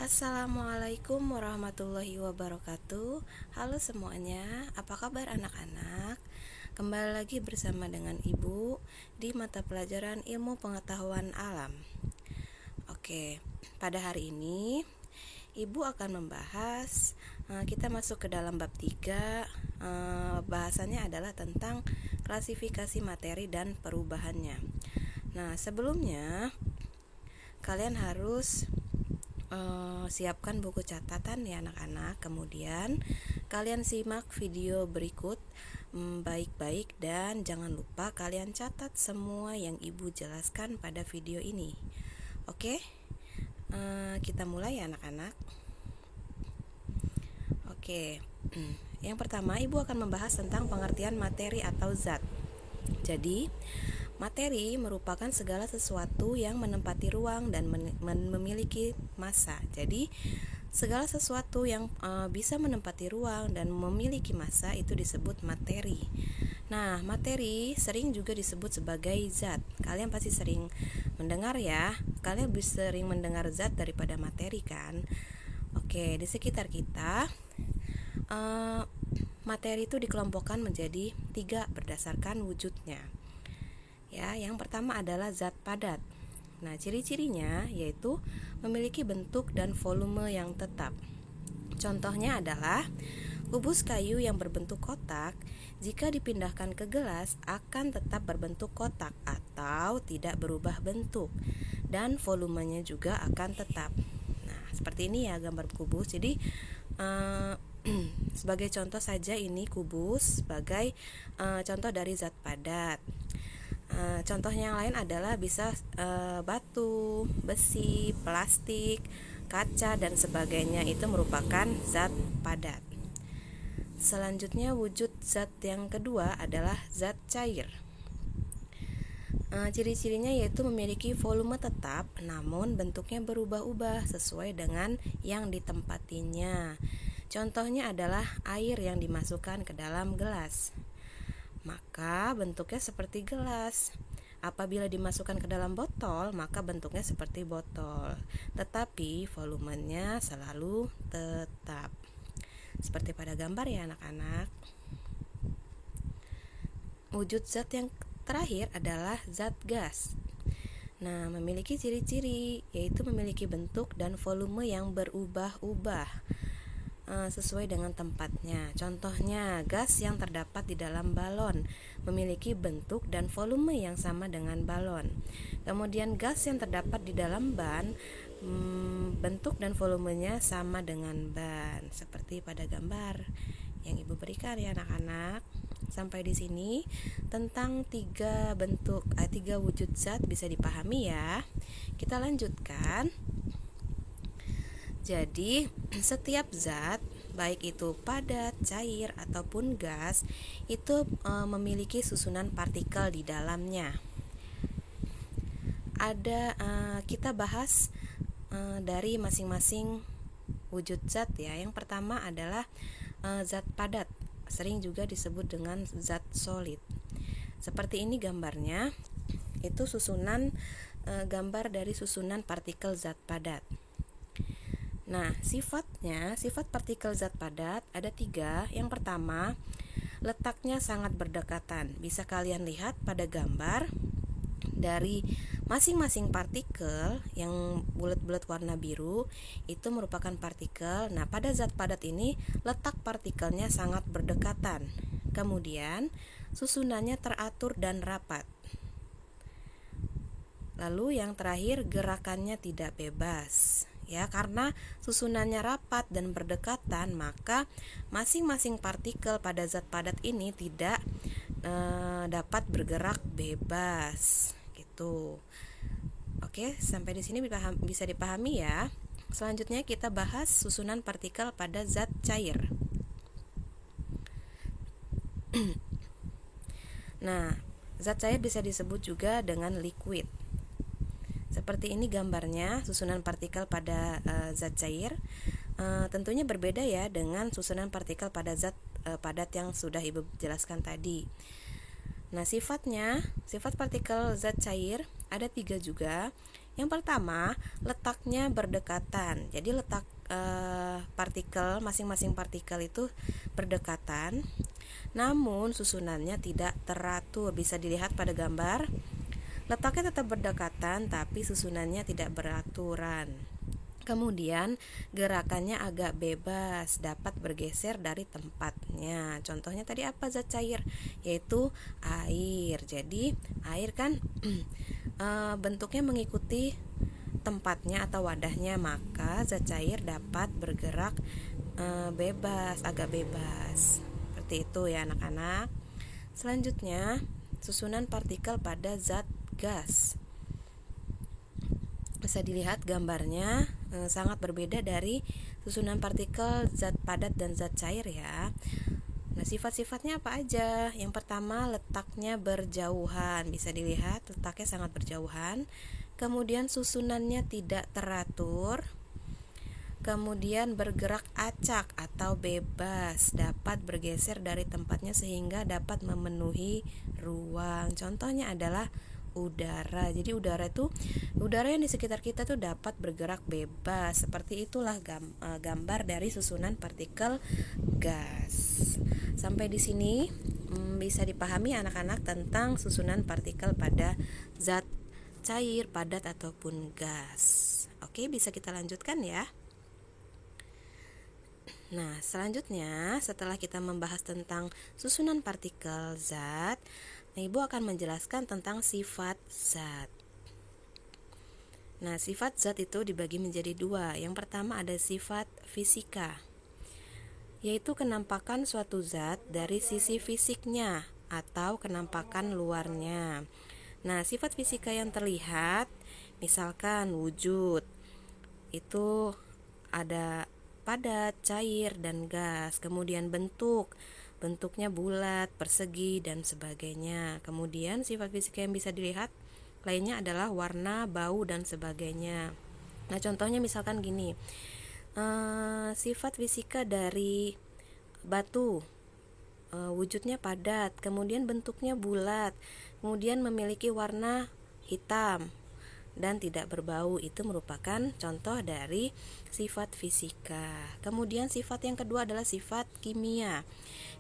Assalamualaikum warahmatullahi wabarakatuh. Halo semuanya, apa kabar anak-anak? Kembali lagi bersama dengan Ibu di mata pelajaran Ilmu Pengetahuan Alam. Oke, pada hari ini Ibu akan membahas, kita masuk ke dalam bab 3. Bahasannya adalah tentang klasifikasi materi dan perubahannya. Nah, sebelumnya kalian harus siapkan buku catatan ya anak-anak. Kemudian kalian simak video berikut baik-baik dan jangan lupa kalian catat semua yang ibu jelaskan pada video ini. Oke, kita mulai ya anak-anak. Oke, yang pertama ibu akan membahas tentang pengertian materi atau zat. Jadi materi merupakan segala sesuatu yang menempati ruang dan memiliki massa. Jadi segala sesuatu yang bisa menempati ruang dan memiliki massa itu disebut materi. Nah, materi sering juga disebut sebagai zat. Kalian pasti sering mendengar ya. Kalian lebih sering mendengar zat daripada materi kan? Oke, di sekitar kita materi itu dikelompokkan menjadi 3 berdasarkan wujudnya. Ya, yang pertama adalah zat padat. Nah, ciri-cirinya yaitu memiliki bentuk dan volume yang tetap. Contohnya adalah kubus kayu yang berbentuk kotak, jika dipindahkan ke gelas akan tetap berbentuk kotak atau tidak berubah bentuk, dan volumenya juga akan tetap. Nah, seperti ini ya gambar kubus. Jadi sebagai contoh saja ini kubus sebagai contoh dari zat padat. Contohnya yang lain adalah bisa batu, besi, plastik, kaca dan sebagainya, itu merupakan zat padat. Selanjutnya wujud zat yang kedua adalah zat cair. Ciri-cirinya yaitu memiliki volume tetap namun bentuknya berubah-ubah sesuai dengan yang ditempatinya. Contohnya adalah air yang dimasukkan ke dalam gelas, maka bentuknya seperti gelas. Apabila dimasukkan ke dalam botol, maka bentuknya seperti botol, tetapi volumenya selalu tetap. Seperti pada gambar ya anak-anak. Wujud zat yang terakhir adalah zat gas. Nah, memiliki ciri-ciri yaitu memiliki bentuk dan volume yang berubah-ubah sesuai dengan tempatnya. Contohnya, gas yang terdapat di dalam balon memiliki bentuk dan volume yang sama dengan balon. Kemudian gas yang terdapat di dalam ban bentuk dan volumenya sama dengan ban, seperti pada gambar yang ibu berikan ya anak-anak. Sampai di sini tentang 3 wujud zat bisa dipahami ya. Kita lanjutkan. Jadi, setiap zat, baik itu padat, cair, ataupun gas, itu memiliki susunan partikel di dalamnya. Kita bahas dari masing-masing wujud zat ya. Yang pertama adalah zat padat, sering juga disebut dengan zat solid. Seperti ini gambarnya, itu susunan gambar dari susunan partikel zat padat. Nah, sifat partikel zat padat ada 3. Yang pertama, letaknya sangat berdekatan. Bisa kalian lihat pada gambar dari masing-masing partikel yang bulat-bulat warna biru itu merupakan partikel. Nah, pada zat padat ini letak partikelnya sangat berdekatan. Kemudian, susunannya teratur dan rapat. Lalu yang terakhir, gerakannya tidak bebas. Ya, karena susunannya rapat dan berdekatan, maka masing-masing partikel pada zat padat ini tidak dapat bergerak bebas, gitu. Oke, sampai di sini bisa dipahami ya. Selanjutnya kita bahas susunan partikel pada zat cair. Nah, zat cair bisa disebut juga dengan liquid. Seperti ini gambarnya susunan partikel pada zat cair. Tentunya berbeda ya dengan susunan partikel pada zat padat yang sudah ibu jelaskan tadi. Nah, sifat partikel zat cair ada 3 juga. Yang pertama, letaknya berdekatan. Jadi letak partikel, masing-masing partikel itu berdekatan, namun susunannya tidak teratur. Bisa dilihat pada gambar. Letaknya tetap berdekatan, tapi susunannya tidak beraturan. Kemudian gerakannya agak bebas, dapat bergeser dari tempatnya. Contohnya tadi apa zat cair? Yaitu air. Jadi air kan bentuknya mengikuti tempatnya atau wadahnya, maka zat cair dapat bergerak bebas, agak bebas. Seperti itu ya anak-anak. Selanjutnya, susunan partikel pada zat gas. Bisa dilihat gambarnya sangat berbeda dari susunan partikel zat padat dan zat cair ya. Nah, sifat-sifatnya apa aja? Yang pertama, letaknya berjauhan. Bisa dilihat letaknya sangat berjauhan. Kemudian susunannya tidak teratur. Kemudian bergerak acak atau bebas, dapat bergeser dari tempatnya sehingga dapat memenuhi ruang. Contohnya adalah udara. Jadi udara yang di sekitar kita tuh dapat bergerak bebas. Seperti itulah gambar dari susunan partikel gas. Sampai di sini bisa dipahami anak-anak tentang susunan partikel pada zat cair, padat ataupun gas. Oke, bisa kita lanjutkan ya. Nah, selanjutnya setelah kita membahas tentang susunan partikel zat, Ibu akan menjelaskan tentang sifat zat. Nah, sifat zat itu dibagi menjadi dua. Yang pertama ada sifat fisika, yaitu kenampakan suatu zat dari sisi fisiknya atau kenampakan luarnya. Nah, sifat fisika yang terlihat, misalkan wujud, itu ada padat, cair, dan gas. Kemudian bentuknya bulat, persegi, dan sebagainya. Kemudian sifat fisika yang bisa dilihat lainnya adalah warna, bau, dan sebagainya. Nah, contohnya misalkan gini, sifat fisika dari batu, wujudnya padat, kemudian bentuknya bulat, kemudian memiliki warna hitam dan tidak berbau. Itu merupakan contoh dari sifat fisika. Kemudian sifat yang kedua adalah sifat kimia,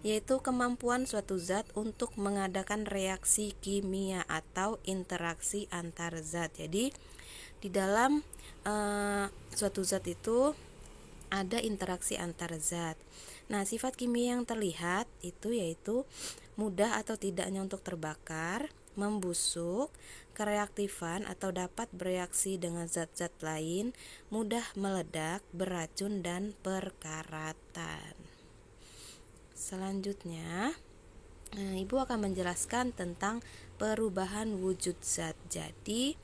yaitu kemampuan suatu zat untuk mengadakan reaksi kimia atau interaksi antar zat. Jadi di dalam suatu zat itu ada interaksi antar zat. Nah, sifat kimia yang terlihat itu yaitu mudah atau tidaknya untuk terbakar, membusuk, kereaktifan atau dapat bereaksi dengan zat-zat lain, mudah meledak, beracun, dan perkaratan. Selanjutnya, Ibu akan menjelaskan tentang perubahan wujud zat. Jadi,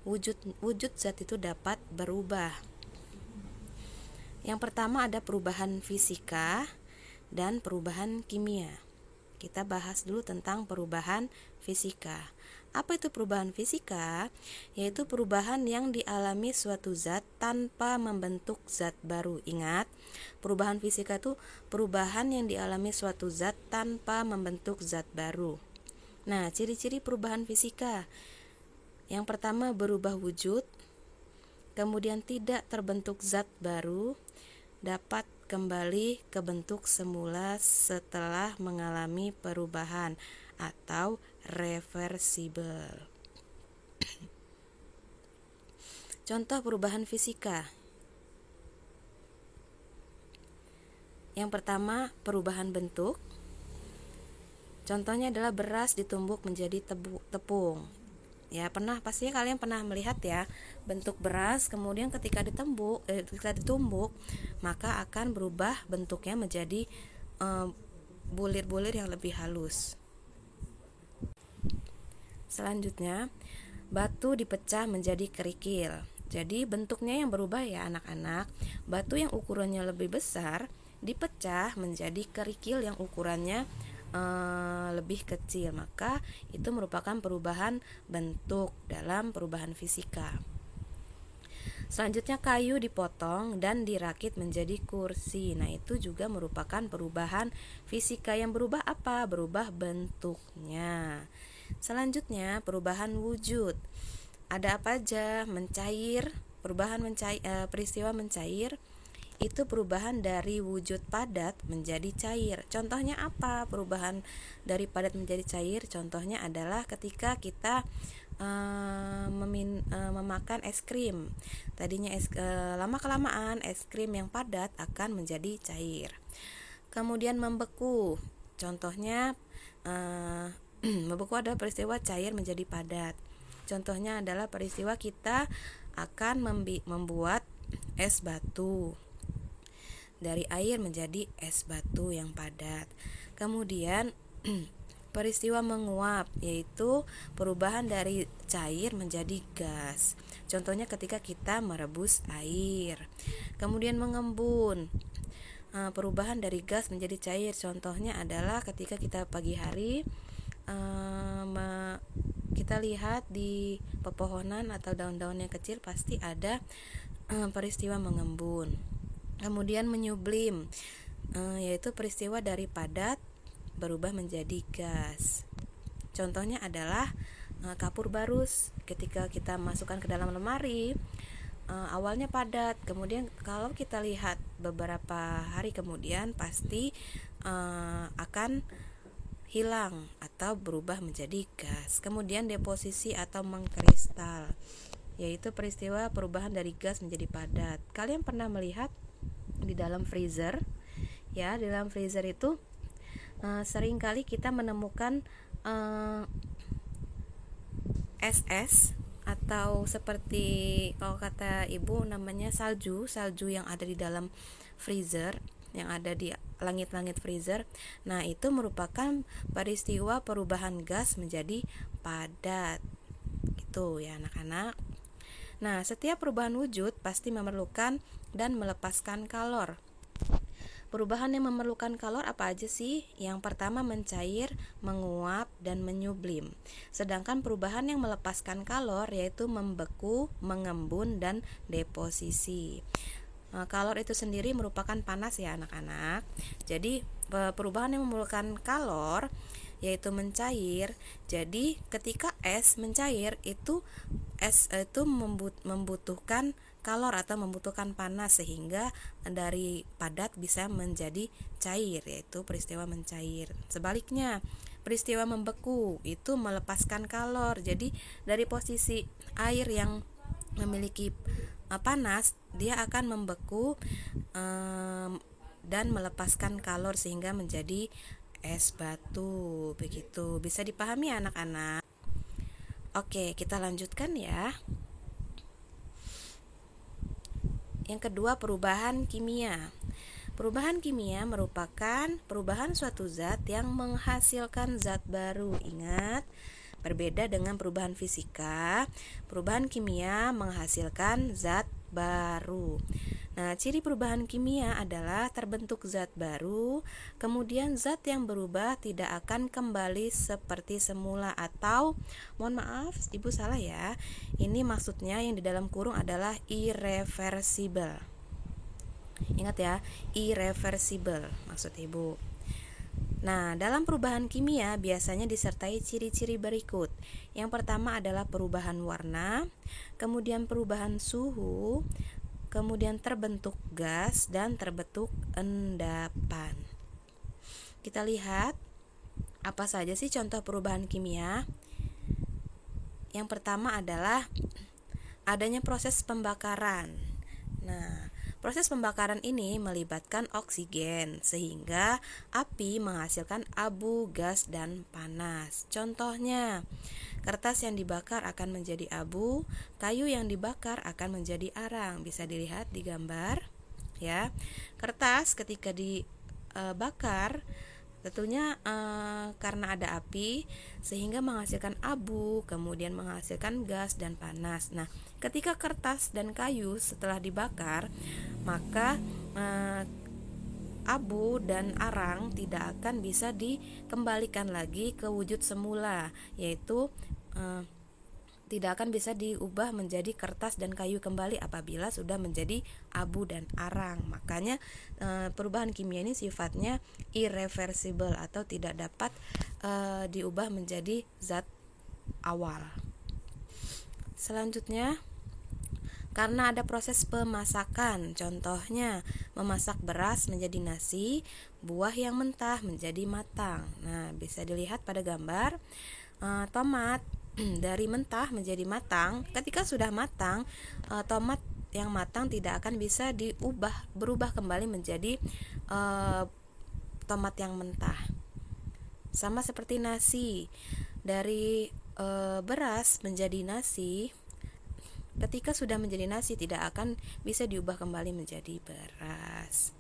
wujud zat itu dapat berubah. Yang pertama ada perubahan fisika dan perubahan kimia. Kita bahas dulu tentang perubahan fisika. Apa itu perubahan fisika? Yaitu perubahan yang dialami suatu zat tanpa membentuk zat baru. Ingat, perubahan fisika itu perubahan yang dialami suatu zat tanpa membentuk zat baru. Nah, ciri-ciri perubahan fisika. Yang pertama berubah wujud, kemudian tidak terbentuk zat baru, dapat kembali ke bentuk semula setelah mengalami perubahan atau reversibel. Contoh perubahan fisika. Yang pertama, perubahan bentuk. Contohnya adalah beras ditumbuk menjadi tepung. Ya, pastinya kalian pernah melihat ya bentuk beras, kemudian ketika ditumbuk maka akan berubah bentuknya menjadi bulir-bulir yang lebih halus. Selanjutnya, batu dipecah menjadi kerikil. Jadi bentuknya yang berubah ya anak-anak. Batu yang ukurannya lebih besar dipecah menjadi kerikil yang ukurannya lebih kecil, maka itu merupakan perubahan bentuk dalam perubahan fisika. Selanjutnya, kayu dipotong dan dirakit menjadi kursi. Nah, itu juga merupakan perubahan fisika. Yang berubah apa? Berubah bentuknya. Selanjutnya, perubahan wujud. ada apa aja? Mencair, perubahan peristiwa mencair itu perubahan dari wujud padat menjadi cair. Contohnya apa? Perubahan dari padat menjadi cair, contohnya adalah ketika kita memakan es krim. Tadinya lama-kelamaan es krim yang padat akan menjadi cair. Kemudian membeku. Contohnya membeku adalah peristiwa cair menjadi padat. Contohnya adalah peristiwa kita akan membuat es batu. Dari air menjadi es batu yang padat. Kemudian peristiwa menguap, yaitu perubahan dari cair menjadi gas. Contohnya ketika kita merebus air. Kemudian mengembun, perubahan dari gas menjadi cair. Contohnya adalah ketika kita pagi hari kita lihat di pepohonan atau daun-daun yang kecil pasti ada peristiwa mengembun. Kemudian menyublim, yaitu peristiwa dari padat berubah menjadi gas. Contohnya adalah kapur barus. Ketika kita masukkan ke dalam lemari, awalnya padat, kemudian kalau kita lihat beberapa hari kemudian pasti akan hilang atau berubah menjadi gas. Kemudian deposisi atau mengkristal, yaitu peristiwa perubahan dari gas menjadi padat. Kalian pernah melihat di dalam freezer, ya, di dalam freezer itu sering kali kita menemukan es atau seperti kalau kata ibu namanya salju yang ada di dalam freezer, yang ada di langit-langit freezer. Nah, itu merupakan peristiwa perubahan gas menjadi padat. Gitu ya anak-anak. Nah, setiap perubahan wujud pasti memerlukan dan melepaskan kalor. Perubahan yang memerlukan kalor apa aja sih? Yang pertama mencair, menguap, dan menyublim. Sedangkan perubahan yang melepaskan kalor yaitu membeku, mengembun, dan deposisi. Kalor itu sendiri merupakan panas ya anak-anak. Jadi perubahan yang memerlukan kalor yaitu mencair. Jadi ketika es mencair itu es itu membutuhkan kalor atau membutuhkan panas sehingga dari padat bisa menjadi cair, yaitu peristiwa mencair. Sebaliknya, peristiwa membeku itu melepaskan kalor. Jadi dari posisi air yang memiliki panas, dia akan membeku dan melepaskan kalor sehingga menjadi es batu. Begitu, bisa dipahami anak-anak? Oke, kita lanjutkan ya. Yang kedua, perubahan kimia. Perubahan kimia merupakan perubahan suatu zat yang menghasilkan zat baru. Ingat, berbeda dengan perubahan fisika, perubahan kimia menghasilkan zat baru. Nah, ciri perubahan kimia adalah terbentuk zat baru, kemudian zat yang berubah tidak akan kembali seperti semula atau, mohon maaf, ibu salah ya. Ini maksudnya yang di dalam kurung adalah irreversible. Ingat ya, irreversible maksud ibu. Nah, dalam perubahan kimia biasanya disertai ciri-ciri berikut. Yang pertama adalah perubahan warna, kemudian perubahan suhu, kemudian terbentuk gas dan terbentuk endapan. Kita lihat apa saja sih contoh perubahan kimia. Yang pertama adalah adanya proses pembakaran. Nah, proses pembakaran ini melibatkan oksigen sehingga api menghasilkan abu, gas, dan panas. Contohnya, kertas yang dibakar akan menjadi abu, kayu yang dibakar akan menjadi arang. Bisa dilihat di gambar ya. Kertas ketika dibakar tentunya karena ada api sehingga menghasilkan abu, kemudian menghasilkan gas dan panas. Nah, ketika kertas dan kayu setelah dibakar, maka abu dan arang tidak akan bisa dikembalikan lagi ke wujud semula, yaitu tidak akan bisa diubah menjadi kertas dan kayu kembali apabila sudah menjadi abu dan arang. Makanya perubahan kimia ini sifatnya irreversible atau tidak dapat diubah menjadi zat awal. Selanjutnya, karena ada proses pemasakan, contohnya memasak beras menjadi nasi, buah yang mentah menjadi matang. Nah, bisa dilihat pada gambar tomat dari mentah menjadi matang. Ketika sudah matang, tomat yang matang tidak akan bisa berubah kembali menjadi tomat yang mentah. Sama seperti nasi, dari beras menjadi nasi, ketika sudah menjadi nasi tidak akan bisa diubah kembali menjadi beras.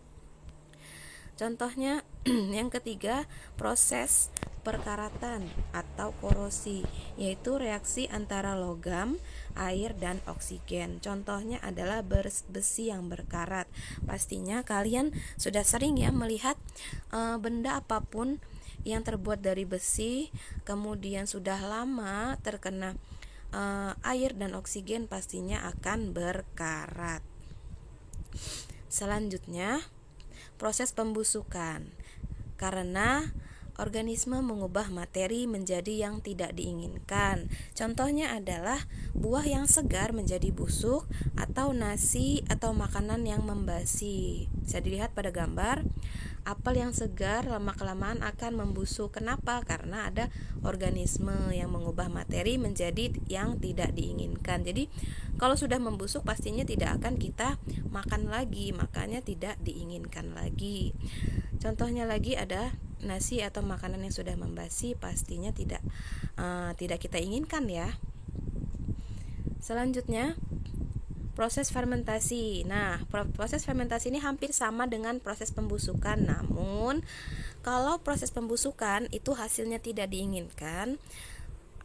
Contohnya yang ketiga, proses perkaratan atau korosi, yaitu reaksi antara logam, air, dan oksigen. Contohnya adalah besi yang berkarat. Pastinya kalian sudah sering ya melihat benda apapun yang terbuat dari besi, kemudian sudah lama terkena air dan oksigen, pastinya akan berkarat. Selanjutnya, proses pembusukan. Karena organisme mengubah materi menjadi yang tidak diinginkan. Contohnya adalah buah yang segar menjadi busuk, atau nasi atau makanan yang membasi. Bisa dilihat pada gambar, apel yang segar lama-kelamaan akan membusuk. Kenapa? Karena ada organisme yang mengubah materi menjadi yang tidak diinginkan. Jadi kalau sudah membusuk pastinya tidak akan kita makan lagi, makanya tidak diinginkan lagi. Contohnya lagi ada nasi atau makanan yang sudah membasi, pastinya tidak kita inginkan ya. Selanjutnya, proses fermentasi. Nah, proses fermentasi ini hampir sama dengan proses pembusukan. Namun, kalau proses pembusukan itu hasilnya tidak diinginkan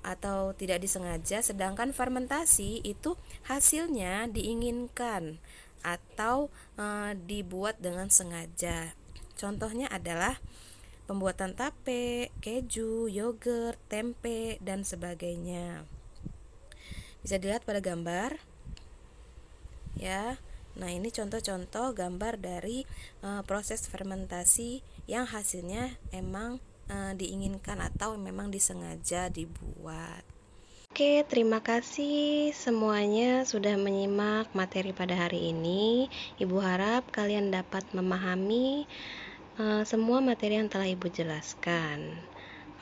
atau tidak disengaja, sedangkan fermentasi itu hasilnya diinginkan atau dibuat dengan sengaja. Contohnya adalah pembuatan tape, keju, yogurt, tempe, dan sebagainya. Bisa dilihat pada gambar ya. Nah, ini contoh-contoh gambar dari proses fermentasi yang hasilnya emang diinginkan atau memang disengaja dibuat. Oke, terima kasih semuanya sudah menyimak materi pada hari ini. Ibu harap kalian dapat memahami semua materi yang telah Ibu jelaskan.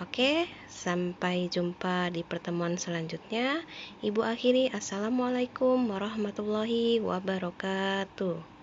Oke, sampai jumpa di pertemuan selanjutnya. Ibu akhiri, Assalamualaikum warahmatullahi wabarakatuh.